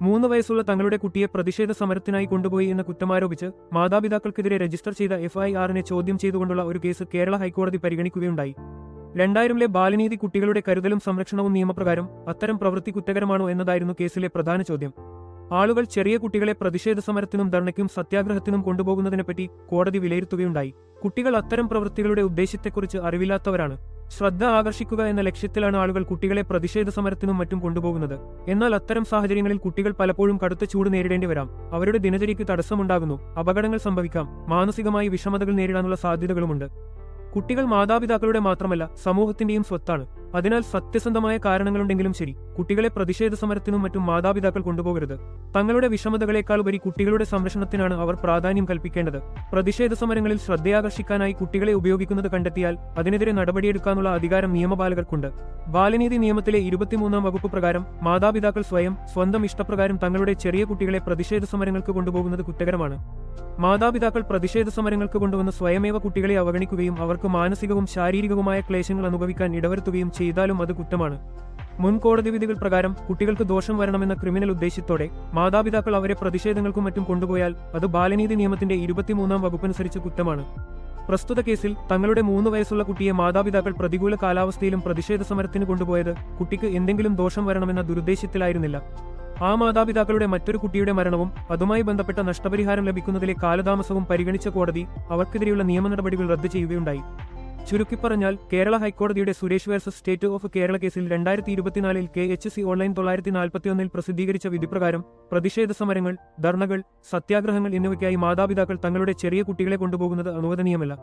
3 വയസ്സുള്ള തങ്ങളുടെ കുട്ടിയെ പ്രതിഷേധ സമരത്തിനായി കൊണ്ടുപോയി എന്ന കുറ്റമാരോപിച്ച് മാതാപിതാക്കൾക്കെതിരെ രജിസ്റ്റർ ചെയ്ത FIR-നെ ചോദ്യം ചെയ്തുകൊണ്ടുള്ള ഒരു കേസ് കേരള ഹൈക്കോടതി പരിഗണിക്കുകയുണ്ടായി. 2000-ലെ ബാലനീതി കുട്ടികളുടെ കരുതലും സംരക്ഷണവും നിയമപ്രകാരം അത്തരം പ്രവൃത്തി കുറ്റകരമാണോ എന്നതായിരുന്നു കേസിലെ പ്രധാന ചോദ്യം. ആളുകൾ ചെറിയ കുട്ടികളെ പ്രതിഷേധ സമരത്തിനും ധർണയ്ക്കും സത്യാഗ്രഹത്തിനും കൊണ്ടുപോകുന്നതിനെപ്പറ്റി കോടതി വിലയിരുത്തുകയുണ്ടായി. കുട്ടികൾ അത്തരം പ്രവൃത്തികളുടെ ഉദ്ദേശ്യത്തെക്കുറിച്ച് അറിവില്ലാത്തവരാണ്. ശ്രദ്ധ ആകർഷിക്കുക എന്ന ലക്ഷ്യത്തിലാണ് ആളുകൾ കുട്ടികളെ പ്രതിഷേധ സമരത്തിനും മറ്റും കൊണ്ടുപോകുന്നത്. എന്നാൽ അത്തരം സാഹചര്യങ്ങളിൽ കുട്ടികൾ പലപ്പോഴും കടുത്ത ചൂട് നേരിടേണ്ടി വരാം. അവരുടെ ദിനചര്യയ്ക്ക് തടസ്സമുണ്ടാകുന്നു, അപകടങ്ങൾ സംഭവിക്കാം, മാനസികമായി വിഷമതകൾ നേരിടാനുള്ള സാധ്യതകളുമുണ്ട്. കുട്ടികൾ മാതാപിതാക്കളുടെ മാത്രമല്ല സമൂഹത്തിന്റെയും സ്വത്താണ്. അതിനാൽ സത്യസന്ധമായ കാരണങ്ങളുണ്ടെങ്കിലും ശരി, കുട്ടികളെ പ്രതിഷേധ സമരത്തിനും മറ്റും മാതാപിതാക്കൾ കൊണ്ടുപോകരുത്. തങ്ങളുടെ വിഷമതകളെക്കാളുപരി കുട്ടികളുടെ സംരക്ഷണത്തിനാണ് അവർ പ്രാധാന്യം കൽപ്പിക്കേണ്ടത്. പ്രതിഷേധ സമരങ്ങളിൽ ശ്രദ്ധയാകർഷിക്കാനായി കുട്ടികളെ ഉപയോഗിക്കുന്നത് കണ്ടെത്തിയാൽ അതിനെതിരെ നടപടിയെടുക്കാനുള്ള അധികാരം നിയമപാലകർക്കുണ്ട്. ബാലനീതി നിയമത്തിലെ 23-ാം വകുപ്പ് പ്രകാരം മാതാപിതാക്കൾ സ്വന്തം ഇഷ്ടപ്രകാരം തങ്ങളുടെ ചെറിയ കുട്ടികളെ പ്രതിഷേധ സമരങ്ങൾക്ക് കൊണ്ടുപോകുന്നത് കുറ്റകരമാണ്. മാതാപിതാക്കൾ പ്രതിഷേധ സമരങ്ങൾക്ക് കൊണ്ടുവന്ന് സ്വയമേവ കുട്ടികളെ അവഗണിക്കുകയും അവർക്ക് മാനസികവും ശാരീരികവുമായ ക്ലേശങ്ങൾ അനുഭവിക്കാൻ ഇടവരുത്തുകയും ചെയ്താലും അത് കുറ്റമാണ്. മുൻ കോടതി വിധികൾ പ്രകാരം കുട്ടികൾക്ക് ദോഷം വരണമെന്ന ക്രിമിനൽ ഉദ്ദേശ്യത്തോടെ മാതാപിതാക്കൾ അവരെ പ്രതിഷേധങ്ങൾക്കും മറ്റും കൊണ്ടുപോയാൽ അത് ബാലനീതി നിയമത്തിന്റെ 23-ാം വകുപ്പനുസരിച്ച് കുറ്റമാണ്. പ്രസ്തുത കേസിൽ തങ്ങളുടെ 3 വയസ്സുള്ള കുട്ടിയെ മാതാപിതാക്കൾ പ്രതികൂല കാലാവസ്ഥയിലും പ്രതിഷേധ സമരത്തിന് കൊണ്ടുപോയത് കുട്ടിക്ക് എന്തെങ്കിലും ദോഷം വരണമെന്ന ദുരുദ്ദേശ്യത്തിലായിരുന്നില്ല. ആ മാതാപിതാക്കളുടെ മറ്റൊരു കുട്ടിയുടെ മരണവും അതുമായി ബന്ധപ്പെട്ട നഷ്ടപരിഹാരം ലഭിക്കുന്നതിലെ കാലതാമസവും പരിഗണിച്ച കോടതി അവർക്കെതിരെയുള്ള നിയമ നടപടികൾ റദ്ദു ചെയ്യുകയുണ്ടായി. ചുരുക്കിപ്പറഞ്ഞാൽ കേരള ഹൈക്കോടതിയുടെ Suresh versus state of Kerala കേസിൽ 2024-ൽ KHC ഓൺലൈൻ 941-ൽ പ്രസിദ്ധീകരിച്ച വിധിപ്രകാരം പ്രതിഷേധ സമരങ്ങൾ, ധർണകൾ, സത്യാഗ്രഹങ്ങൾ എന്നിവയ്ക്കായി മാതാപിതാക്കൾ തങ്ങളുടെ ചെറിയ കുട്ടികളെ കൊണ്ടുപോകുന്നത് അനുവദനീയമല്ല.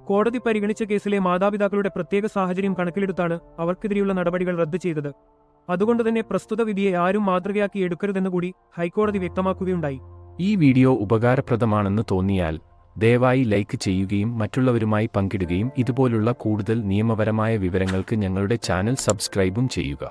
കോടതി പരിഗണിച്ച കേസിലെ മാതാപിതാക്കളുടെ പ്രത്യേക സാഹചര്യം കണക്കിലെടുത്താണ് അവർക്കെതിരെയുള്ള നടപടികൾ റദ്ദു ചെയ്തത്. അതുകൊണ്ടുതന്നെ പ്രസ്തുത വിധിയെ ആരും മാതൃകയാക്കി എടുക്കരുതെന്നുകൂടി ഹൈക്കോടതി വ്യക്തമാക്കുകയുണ്ടായി. ഈ വീഡിയോ ഉപകാരപ്രദമാണെന്ന് തോന്നിയാൽ ദയവായി ലൈക്ക് ചെയ്യുകയും മറ്റുള്ളവരുമായി പങ്കിടുകയും ഇതുപോലുള്ള കൂടുതൽ നിയമപരമായ വിവരങ്ങൾക്ക് ഞങ്ങളുടെ ചാനൽ സബ്സ്ക്രൈബും ചെയ്യുക.